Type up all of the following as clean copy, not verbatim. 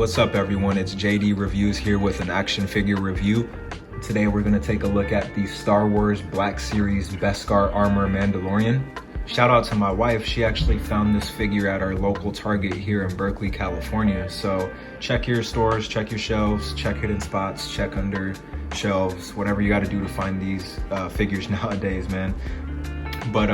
What's up everyone, it's JD Reviews here with an action figure review. Today we're going to take a look at the Star Wars Black Series Beskar Armor Mandalorian. Shout out to my wife, she actually found this figure at our local Target here in Berkeley, California. So check your stores, check your shelves, check hidden spots, check under shelves, whatever you got to do to find these figures nowadays, man. But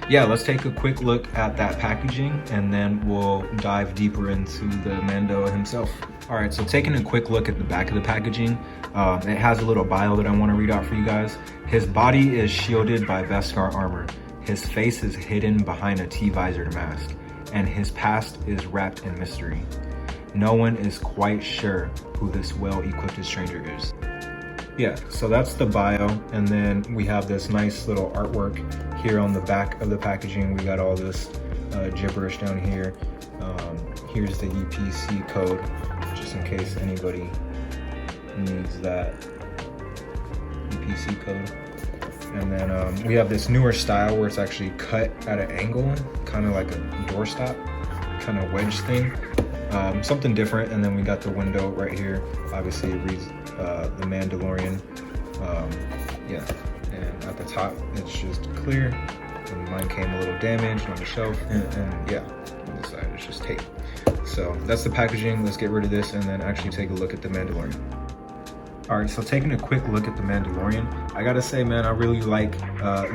yeah, let's take a quick look at that packaging and then we'll dive deeper into the Mando himself. All right, so taking a quick look at the back of the packaging, it has a little bio that I want to read out for you guys. His body is shielded by Beskar armor. His face is hidden behind a T-visored mask, and his past is wrapped in mystery. No one is quite sure who this well-equipped stranger is. Yeah, so that's the bio, and then we have this nice little artwork here on the back of the packaging. We got all this gibberish down here. Here's the UPC code, just in case anybody needs that UPC code. And then we have this newer style where it's actually cut at an angle, kind of like a doorstop, kind of wedge thing. Something different. And then we got the window right here. Obviously it reads the Mandalorian. Yeah, and at the top it's just clear. And mine came a little damaged on the shelf, and yeah, on this side it's just tape. So that's the packaging. Let's get rid of this and then actually take a look at the Mandalorian. All right, so taking a quick look at the Mandalorian, I gotta say, man, I really like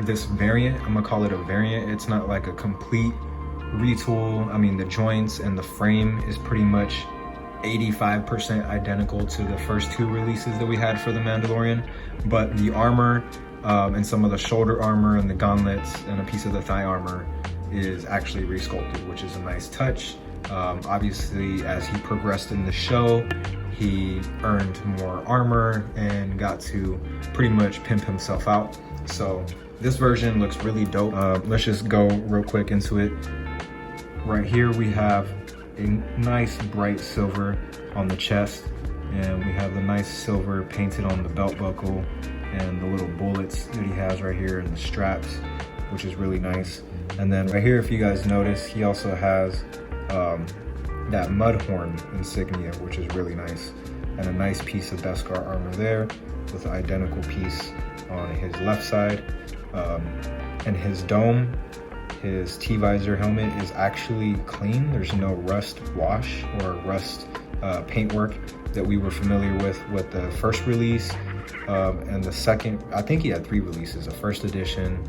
this variant. I'm gonna call it a variant. It's not like a complete retool. I mean, the joints and the frame is pretty much 85% identical to the first two releases that we had for the Mandalorian, but the armor and some of the shoulder armor and the gauntlets and a piece of the thigh armor is actually resculpted, which is a nice touch. Obviously, as he progressed in the show, he earned more armor and got to pretty much pimp himself out. So this version looks really dope. Let's just go real quick into it. Right here we have a nice bright silver on the chest, and we have the nice silver painted on the belt buckle and the little bullets that he has right here in the straps, which is really nice. And then right here, if you guys notice, he also has that mudhorn insignia, which is really nice, and a nice piece of Beskar armor there with an identical piece on his left side. And his dome, his T-visor helmet is actually clean. There's no rust wash or rust paintwork that we were familiar with the first release. And the second, I think he had 3 releases, a first edition,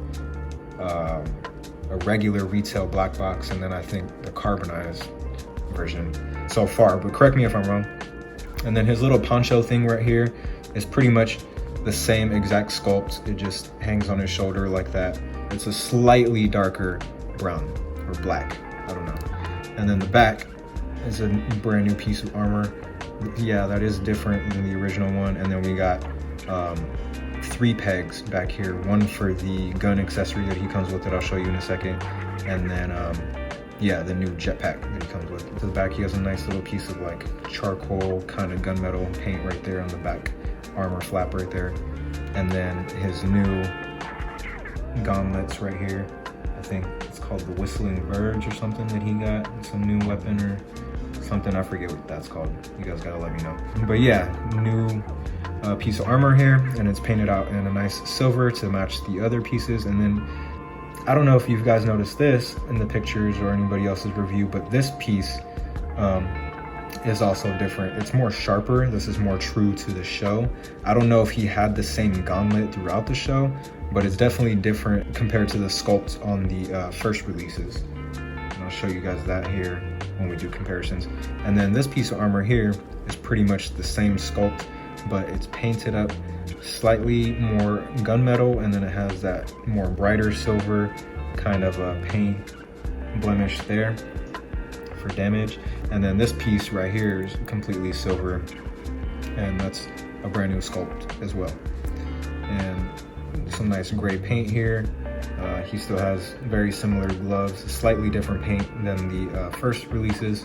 a regular retail black box, and then I think the carbonized version so far, but correct me if I'm wrong. And then his little poncho thing right here is pretty much the same exact sculpt. It just hangs on his shoulder like that. It's a slightly darker brown or black, I don't know. And then the back is a brand new piece of armor. Yeah, that is different than the original one. And then we got 3 pegs back here, one for the gun accessory that he comes with that I'll show you in a second, and then yeah, the new jetpack that he comes with. To the back, he has a nice little piece of like charcoal kind of gunmetal paint right there on the back armor flap right there. And then his new gauntlets right here. I think it's called the Whistling Verge or something that he got. Some new weapon or something. I forget what that's called. You guys gotta let me know. But yeah, new piece of armor here, and it's painted out in a nice silver to match the other pieces. And then I don't know if you guys noticed this in the pictures or anybody else's review, but this piece is also different. It's more sharper. This is more true to the show. I don't know if he had the same gauntlet throughout the show, but it's definitely different compared to the sculpt on the first releases. And I'll show you guys that here when we do comparisons. And then this piece of armor here is pretty much the same sculpt, but it's painted up slightly more gunmetal, and then it has that more brighter silver kind of a paint blemish there for damage. And then this piece right here is completely silver, and that's a brand new sculpt as well. And some nice gray paint here. He still has very similar gloves, slightly different paint than the first releases.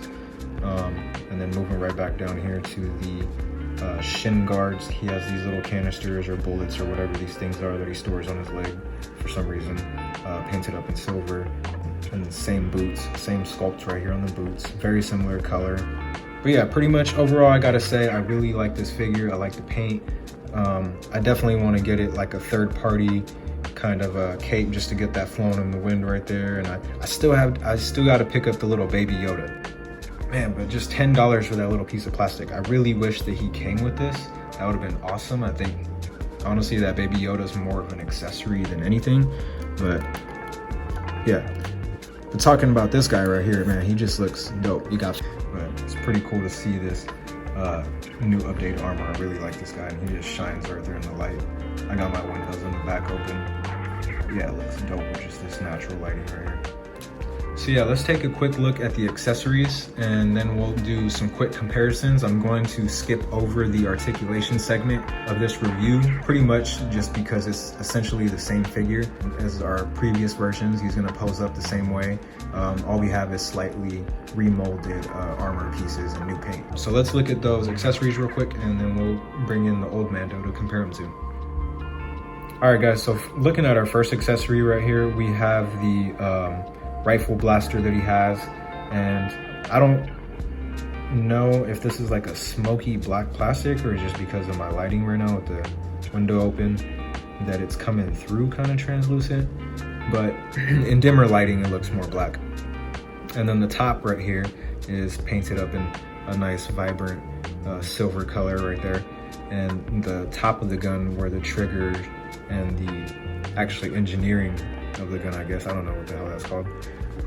And then moving right back down here to the shin guards, he has these little canisters or bullets or whatever these things are that he stores on his leg for some reason, painted up in silver. And the same boots, same sculpt right here on the boots, very similar color. But yeah, pretty much overall, I gotta say, I really like this figure. I like the paint. I definitely want to get it like a third party kind of a cape just to get that flowing in the wind right there. And I still got to pick up the little baby Yoda. Man, but just $10 for that little piece of plastic. I really wish that he came with this. That would have been awesome. I think honestly that baby Yoda is more of an accessory than anything. But yeah, but talking about this guy right here, man, he just looks dope. But it's pretty cool to see this new update armor. I really like this guy, and he just shines right there in the light. I got my windows in the back open. Yeah, it looks dope with just this natural lighting right here. So yeah, let's take a quick look at the accessories, and then we'll do some quick comparisons. I'm going to skip over the articulation segment of this review, pretty much just because it's essentially the same figure as our previous versions. He's gonna pose up the same way. All we have is slightly remolded armor pieces and new paint. So let's look at those accessories real quick, and then we'll bring in the old Mando to compare them to. All right guys, so looking at our first accessory right here, we have the rifle blaster that he has, and I don't know if this is like a smoky black plastic or just because of my lighting right now with the window open that it's coming through kind of translucent, but in dimmer lighting it looks more black. And then the top right here is painted up in a nice vibrant silver color right there, and the top of the gun where the trigger and the actually engineering of the gun, I guess, I don't know what the hell that's called,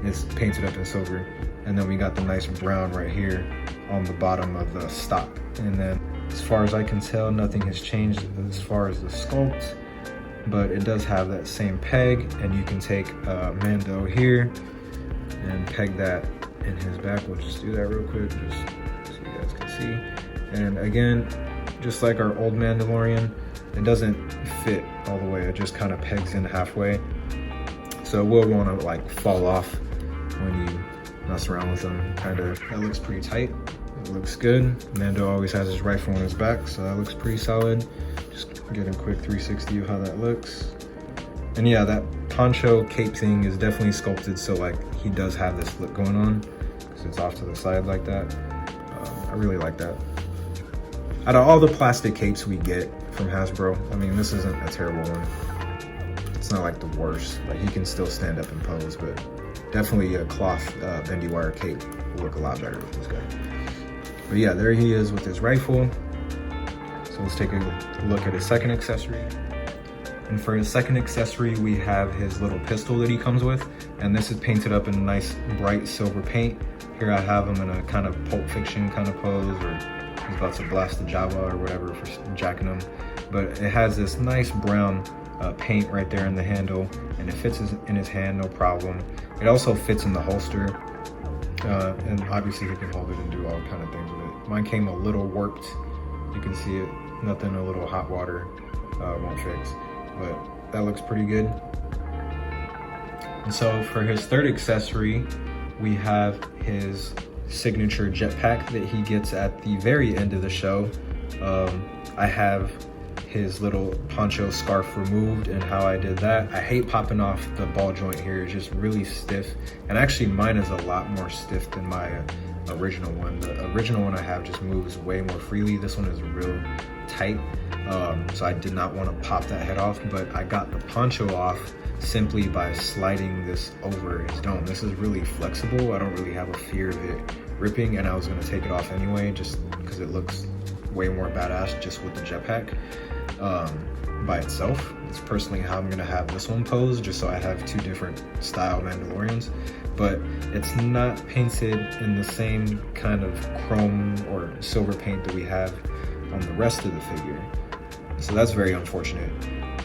is painted up in silver. And then we got the nice brown right here on the bottom of the stock. And then as far as I can tell, nothing has changed as far as the sculpt, but it does have that same peg, and you can take Mando here and peg that in his back. We'll just do that real quick just so you guys can see. And again, just like our old Mandalorian, it doesn't fit all the way, it just kind of pegs in halfway. So it will want to like fall off when you mess around with them. Kind of, that looks pretty tight. It looks good. Mando always has his rifle on his back, so that looks pretty solid. Just get a quick 360 of how that looks. And yeah, that poncho cape thing is definitely sculpted so like he does have this look going on because it's off to the side like that. I really like that. Out of all the plastic capes we get from Hasbro, I mean, this isn't a terrible one. It's not like the worst. Like, he can still stand up and pose, but definitely a cloth bendy wire cape will look a lot better with this guy. But yeah, there he is with his rifle. So let's take a look at his second accessory. And for his second accessory, we have his little pistol that he comes with, and this is painted up in a nice bright silver paint. Here I have him in a kind of Pulp Fiction kind of pose, or he's about to blast the Java or whatever for jacking him. But it has this nice brown paint right there in the handle, and it fits in his hand, no problem. It also fits in the holster, and obviously he can hold it and do all kind of things with it. Mine came a little warped, you can see it, nothing a little hot water won't fix, but that looks pretty good. And so for his third accessory, we have his signature jetpack that he gets at the very end of the show. I have his little poncho scarf removed, and how I did that, I hate popping off the ball joint here. It's just really stiff, and actually mine is a lot more stiff than my original one. The original one I have just moves way more freely. This one is real tight, so I did not want to pop that head off, but I got the poncho off simply by sliding this over his dome. This is really flexible. I don't really have a fear of it ripping, and I was going to take it off anyway just because it looks way more badass just with the jetpack by itself. It's personally how I'm gonna have this one posed, just so I have two different style Mandalorians, but it's not painted in the same kind of chrome or silver paint that we have on the rest of the figure. So that's very unfortunate,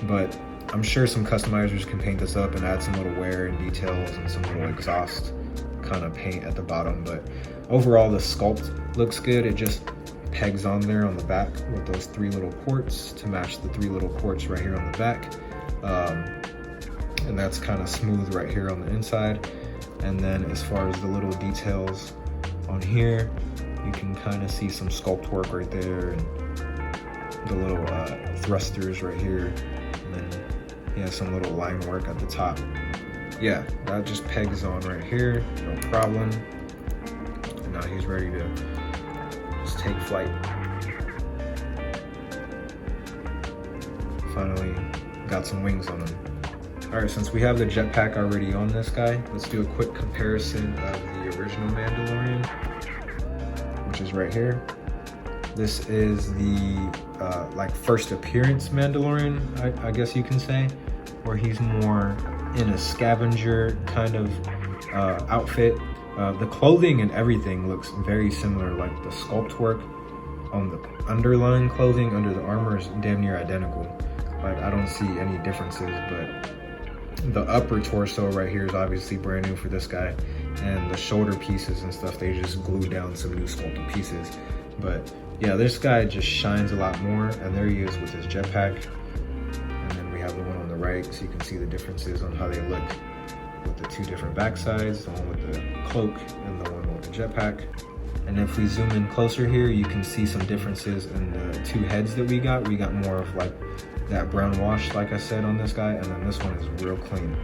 but I'm sure some customizers can paint this up and add some little wear and details and some little exhaust kind of paint at the bottom. But overall, the sculpt looks good. It just pegs on there on the back with those three little ports to match the three little ports right here on the back, and that's kind of smooth right here on the inside. And then as far as the little details on here, you can kind of see some sculpt work right there, and the little thrusters right here, and then he has some little line work at the top. Yeah, that just pegs on right here, no problem. And now he's ready to take flight. Finally got some wings on him. All right, since we have the jetpack already on this guy, let's do a quick comparison of the original Mandalorian, which is right here. This is the like first appearance Mandalorian, I guess you can say, where he's more in a scavenger kind of outfit. The clothing and everything looks very similar, like the sculpt work on the underlying clothing under the armor is damn near identical. Like, I don't see any differences, but the upper torso right here is obviously brand new for this guy, and the shoulder pieces and stuff, they just glued down some new sculpted pieces. But yeah, this guy just shines a lot more, and there he is with his jetpack. And then we have the one on the right, so you can see the differences on how they look with the two different back sides, the one with the cloak and the one with the jetpack. And if we zoom in closer here, you can see some differences in the two heads that we got. We got more of like that brown wash, like I said, on this guy, and then this one is real clean.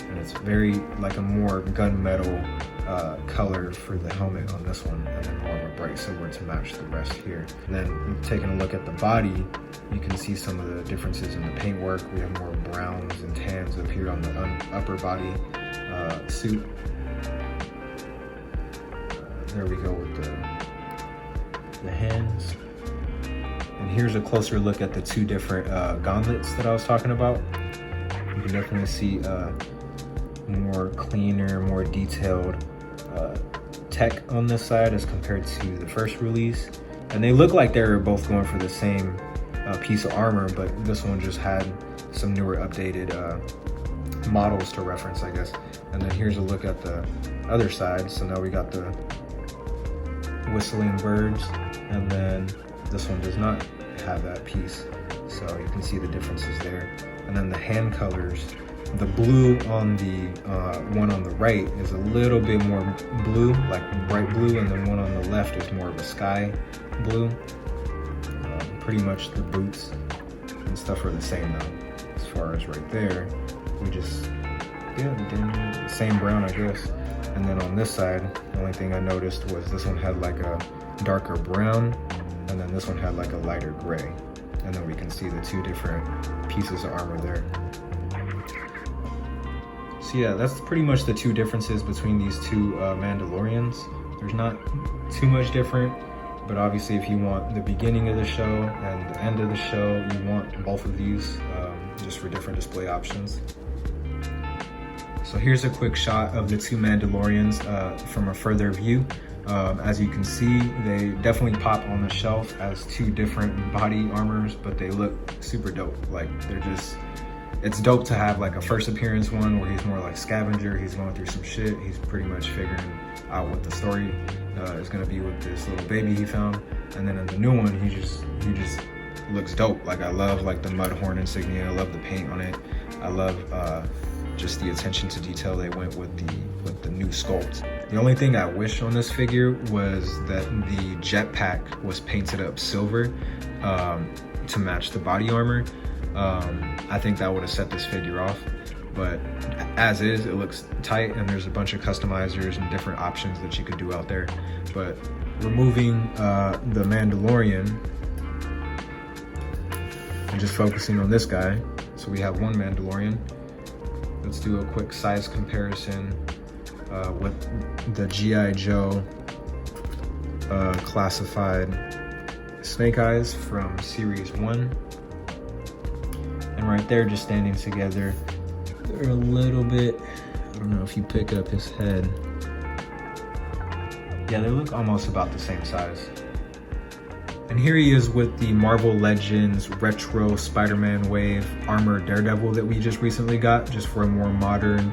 And it's very like a more gunmetal color for the helmet on this one, and then more of a bright silver to match the rest here. And then taking a look at the body, you can see some of the differences in the paintwork. We have more browns and tans up here on the upper body suit. There we go with the hands. And here's a closer look at the two different gauntlets that I was talking about. You can definitely see more cleaner, more detailed tech on this side as compared to the first release. And they look like they're both going for the same piece of armor, but this one just had some newer updated models to reference, I guess. And then here's a look at the other side. So now we got the whistling birds, and then this one does not have that piece, so you can see the differences there. And then the hand colors, the blue on the one on the right is a little bit more blue, like bright blue, and the one on the left is more of a sky blue. Pretty much the boots and stuff are the same though. As far as right there, we just, yeah, the same brown, I guess. And then on this side, the only thing I noticed was this one had like a darker brown, and then this one had like a lighter gray. And then we can see the two different pieces of armor there. So yeah, that's pretty much the two differences between these two Mandalorians. There's not too much different, but obviously if you want the beginning of the show and the end of the show, you want both of these just for different display options. So here's a quick shot of the two Mandalorians from a further view. As you can see, they definitely pop on the shelf as two different body armors, but they look super dope. Like, they're just, it's dope to have like a first appearance one where he's more like scavenger, he's going through some shit, he's pretty much figuring out what the story is gonna be with this little baby he found. And then in the new one, he just looks dope. Like, I love like the mud horn insignia, I love the paint on it, I love just the attention to detail they went with the new sculpt. The only thing I wish on this figure was that the jetpack was painted up silver to match the body armor. I think that would have set this figure off, but as is, it looks tight, and there's a bunch of customizers and different options that you could do out there. But removing the Mandalorian and just focusing on this guy, so we have one Mandalorian. Let's do a quick size comparison with the G.I. Joe classified Snake Eyes from Series 1. And right there, just standing together, they're a little bit, I don't know if you pick up his head. Yeah, they look almost about the same size. And here he is with the Marvel Legends Retro Spider-Man Wave Armor Daredevil that we just recently got, just for a more modern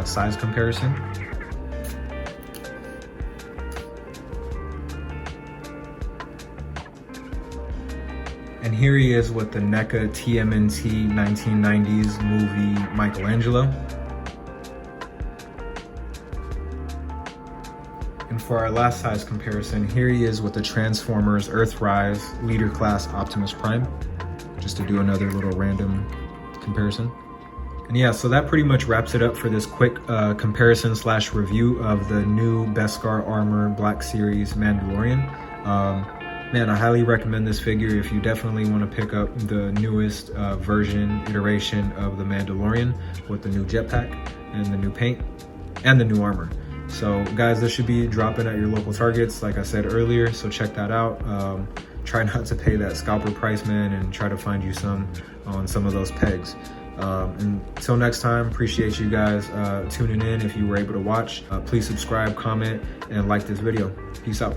size comparison. And here he is with the NECA TMNT 1990s movie Michelangelo. And for our last size comparison, here he is with the Transformers Earthrise Leader Class Optimus Prime, just to do another little random comparison. And yeah, so that pretty much wraps it up for this quick comparison slash review of the new Beskar Armor Black Series Mandalorian. Man, I highly recommend this figure if you definitely want to pick up the newest iteration of the Mandalorian with the new jetpack and the new paint and the new armor. So guys, this should be dropping at your local Targets, like I said earlier, so check that out. Try not to pay that scalper price, man, and try to find you some on some of those pegs. Until next time, appreciate you guys tuning in. If you were able to watch, please subscribe, comment, and like this video. Peace out.